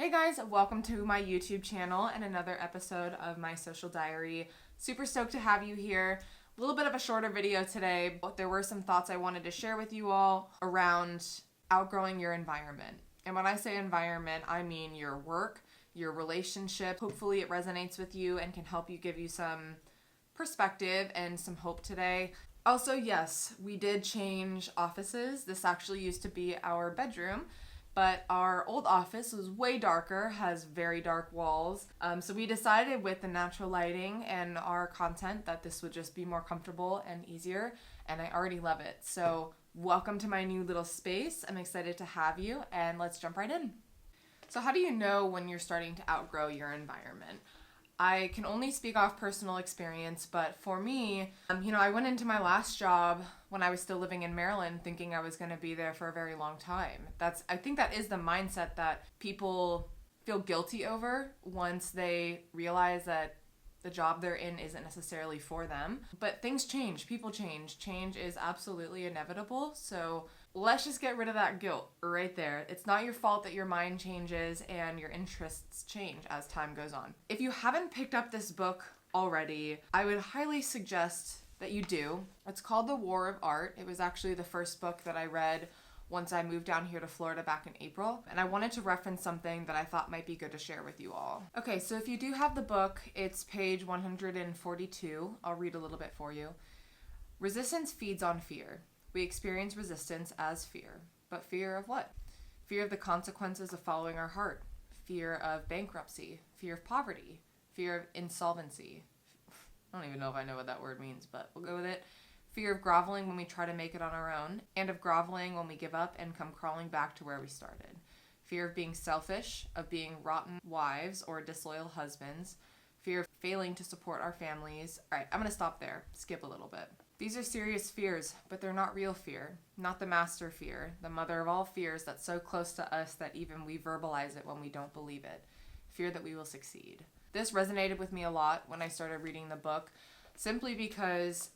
Hey guys, welcome to my YouTube channel and another episode of my social diary. Super stoked to have you here. A little bit of a shorter video today, but there were some thoughts I wanted to share with you all around outgrowing your environment. And when I say environment, I mean your work, your relationship. Hopefully it resonates with you and can help you, give you some perspective and some hope today. Also, yes, we did change offices. This actually used to be our bedroom, but our old office was way darker, has very dark walls. So we decided with the natural lighting and our content that this would just be more comfortable and easier, and I already love it. So welcome to my new little space. I'm excited to have you, and let's jump right in. So how do you know when you're starting to outgrow your environment? I can only speak off personal experience, but for me, I went into my last job when I was still living in Maryland thinking I was going to be there for a very long time. I think that is the mindset that people feel guilty over once they realize that the job they're in isn't necessarily for them. But things change, people change. Change is absolutely inevitable. So let's just get rid of that guilt right there. It's not your fault that your mind changes and your interests change as time goes on. If you haven't picked up this book already, I would highly suggest that you do. It's called The War of Art. It was actually the first book that I read once I moved down here to Florida back in April, and I wanted to reference something that I thought might be good to share with you all. Okay, so if you do have the book, it's page 142. I'll read a little bit for you. Resistance feeds on fear. We experience resistance as fear. But fear of what? Fear of the consequences of following our heart. Fear of bankruptcy. Fear of poverty. Fear of insolvency. I don't even know if I know what that word means, but we'll go with it. Fear of groveling when we try to make it on our own, and of groveling when we give up and come crawling back to where we started. Fear of being selfish, of being rotten wives or disloyal husbands. Fear of failing to support our families. All right, I'm going to stop there. Skip a little bit. These are serious fears, but they're not real fear. Not the master fear, the mother of all fears that's so close to us that even we verbalize it when we don't believe it. Fear that we will succeed. This resonated with me a lot when I started reading the book, simply because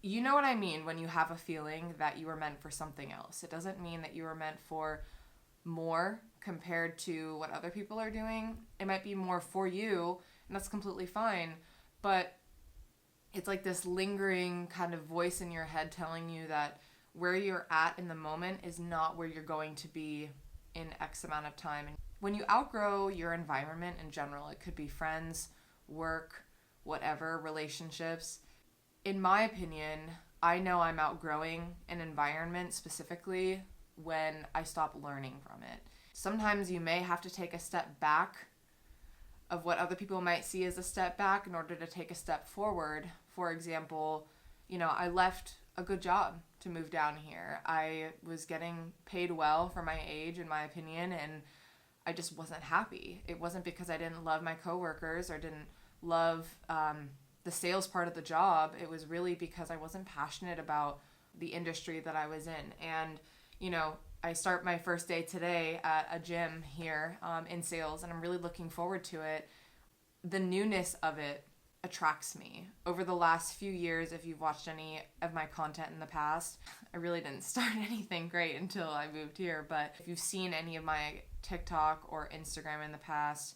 you know what I mean when you have a feeling that you were meant for something else. It doesn't mean that you were meant for more compared to what other people are doing. It might be more for you, and that's completely fine, but it's like this lingering kind of voice in your head telling you that where you're at in the moment is not where you're going to be in X amount of time. And when you outgrow your environment in general, it could be friends, work, whatever, relationships. In my opinion, I know I'm outgrowing an environment specifically when I stop learning from it. Sometimes you may have to take a step back of what other people might see as a step back in order to take a step forward. For example, I left a good job to move down here. I was getting paid well for my age, in my opinion, and I just wasn't happy. It wasn't because I didn't love my coworkers or didn't love the sales part of the job. It was really because I wasn't passionate about the industry that I was in. And, I start my first day today at a gym here in sales, and I'm really looking forward to it. The newness of it attracts me. Over the last few years, if you've watched any of my content in the past, I really didn't start anything great until I moved here. But if you've seen any of my TikTok or Instagram in the past,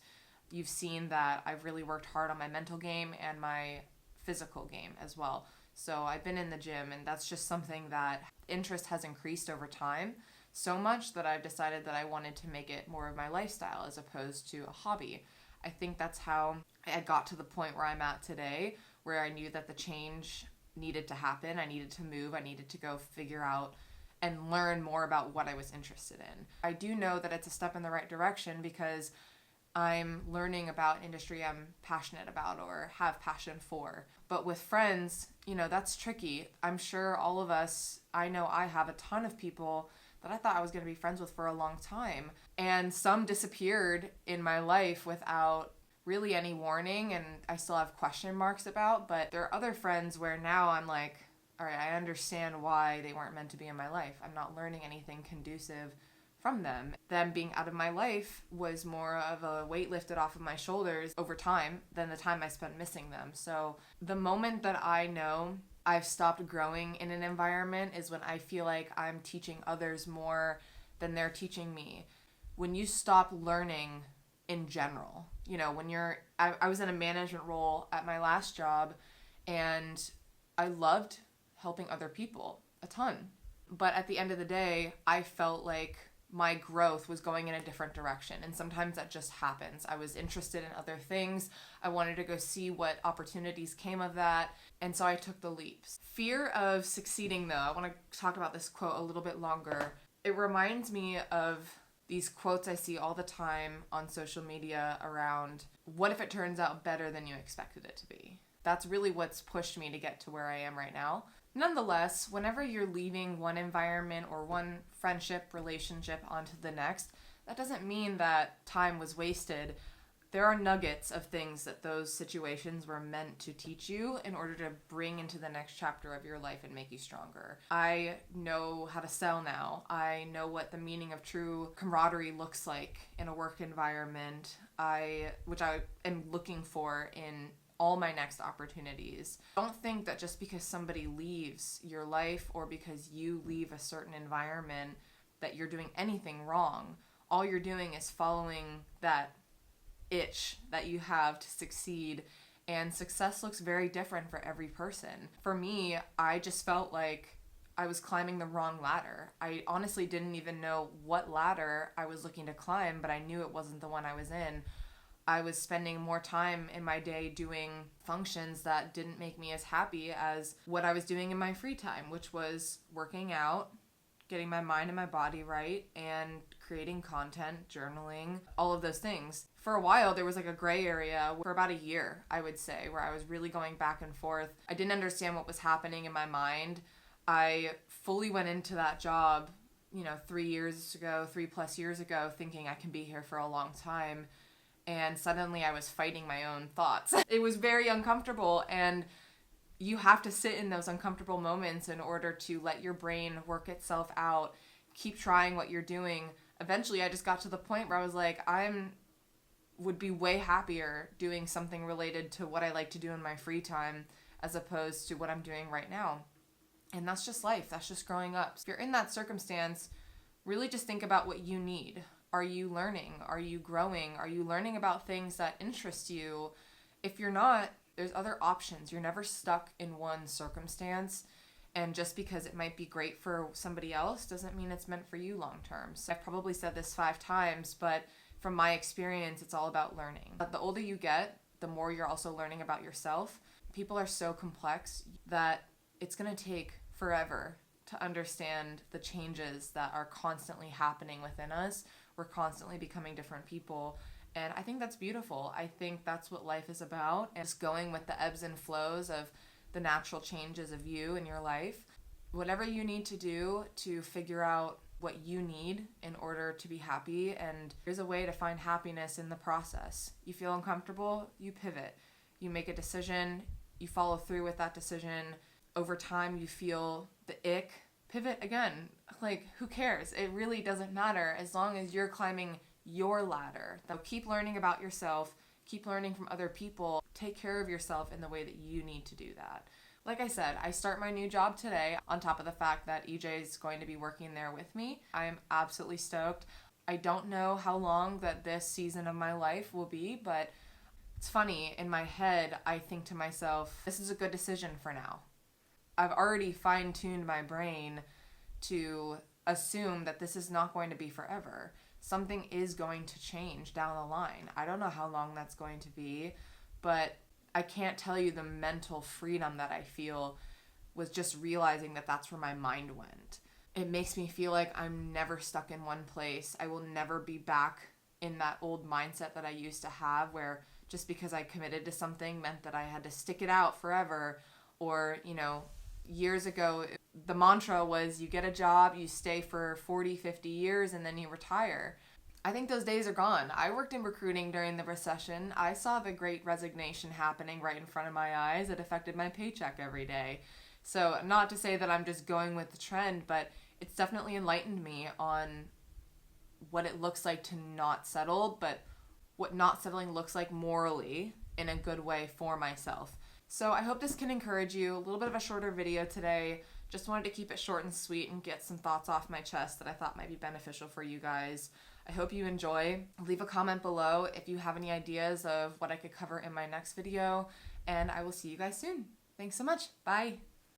you've seen that I've really worked hard on my mental game and my physical game as well. So I've been in the gym, and that's just something that interest has increased over time so much that I've decided that I wanted to make it more of my lifestyle as opposed to a hobby. I think that's how I got to the point where I'm at today, where I knew that the change needed to happen. I needed to move. I needed to go figure out and learn more about what I was interested in. I do know that it's a step in the right direction because I'm learning about industry I'm passionate about or have passion for. But with friends, that's tricky. I'm sure all of us, I know I have a ton of people that I thought I was going to be friends with for a long time. And some disappeared in my life without really any warning, and I still have question marks about. But there are other friends where now I'm like, all right, I understand why they weren't meant to be in my life. I'm not learning anything conducive from them. Them being out of my life was more of a weight lifted off of my shoulders over time than the time I spent missing them. So the moment that I know I've stopped growing in an environment is when I feel like I'm teaching others more than they're teaching me. when you stop learning in general. You know, when I was in a management role at my last job, and I loved helping other people a ton. But at the end of the day, I felt like my growth was going in a different direction. And sometimes that just happens. I was interested in other things. I wanted to go see what opportunities came of that. And so I took the leaps. Fear of succeeding, though, I want to talk about this quote a little bit longer. It reminds me of these quotes I see all the time on social media around, what if it turns out better than you expected it to be? That's really what's pushed me to get to where I am right now. Nonetheless, whenever you're leaving one environment or one friendship, relationship onto the next, that doesn't mean that time was wasted. There are nuggets of things that those situations were meant to teach you in order to bring into the next chapter of your life and make you stronger. I know how to sell now. I know what the meaning of true camaraderie looks like in a work environment, which I am looking for in all my next opportunities. Don't think that just because somebody leaves your life or because you leave a certain environment that you're doing anything wrong. All you're doing is following that itch that you have to succeed, and success looks very different for every person. For me, I just felt like I was climbing the wrong ladder. I honestly didn't even know what ladder I was looking to climb, but I knew it wasn't the one I was in. I was spending more time in my day doing functions that didn't make me as happy as what I was doing in my free time, which was working out, getting my mind and my body right, and creating content, journaling, all of those things. For a while, there was like a gray area for about a year, I would say, where I was really going back and forth. I didn't understand what was happening in my mind. I fully went into that job, 3+ years ago, thinking I can be here for a long time. And suddenly I was fighting my own thoughts. It was very uncomfortable, and you have to sit in those uncomfortable moments in order to let your brain work itself out, keep trying what you're doing. Eventually I just got to the point where I was like, would be way happier doing something related to what I like to do in my free time as opposed to what I'm doing right now. And that's just life. That's just growing up. If you're in that circumstance, really just think about what you need. Are you learning? Are you growing? Are you learning about things that interest you? If you're not, there's other options. You're never stuck in one circumstance. And just because it might be great for somebody else doesn't mean it's meant for you long term. So I've probably said this 5 times, but from my experience, it's all about learning. The older you get, the more you're also learning about yourself. People are so complex that it's going to take forever to understand the changes that are constantly happening within us. We're constantly becoming different people. And I think that's beautiful. I think that's what life is about. And just going with the ebbs and flows of the natural changes of you in your life. Whatever you need to do to figure out what you need in order to be happy. And there's a way to find happiness in the process. You feel uncomfortable, you pivot. You make a decision, you follow through with that decision. Over time, you feel the ick, pivot again. Like, who cares? It really doesn't matter as long as you're climbing your ladder. So keep learning about yourself, keep learning from other people, take care of yourself in the way that you need to do that. Like I said, I start my new job today on top of the fact that EJ is going to be working there with me. I am absolutely stoked. I don't know how long that this season of my life will be, but it's funny, in my head, I think to myself, this is a good decision for now. I've already fine-tuned my brain to assume that this is not going to be forever. Something is going to change down the line. I don't know how long that's going to be, but I can't tell you the mental freedom that I feel with just realizing that that's where my mind went. It makes me feel like I'm never stuck in one place. I will never be back in that old mindset that I used to have where just because I committed to something meant that I had to stick it out forever. Or, years ago, the mantra was you get a job, you stay for 40, 50 years, and then you retire. I think those days are gone. I worked in recruiting during the recession. I saw the great resignation happening right in front of my eyes. It affected my paycheck every day. So not to say that I'm just going with the trend, but it's definitely enlightened me on what it looks like to not settle, but what not settling looks like morally in a good way for myself. So I hope this can encourage you. A little bit of a shorter video today. Just wanted to keep it short and sweet and get some thoughts off my chest that I thought might be beneficial for you guys. I hope you enjoy. Leave a comment below if you have any ideas of what I could cover in my next video, and I will see you guys soon. Thanks so much. Bye.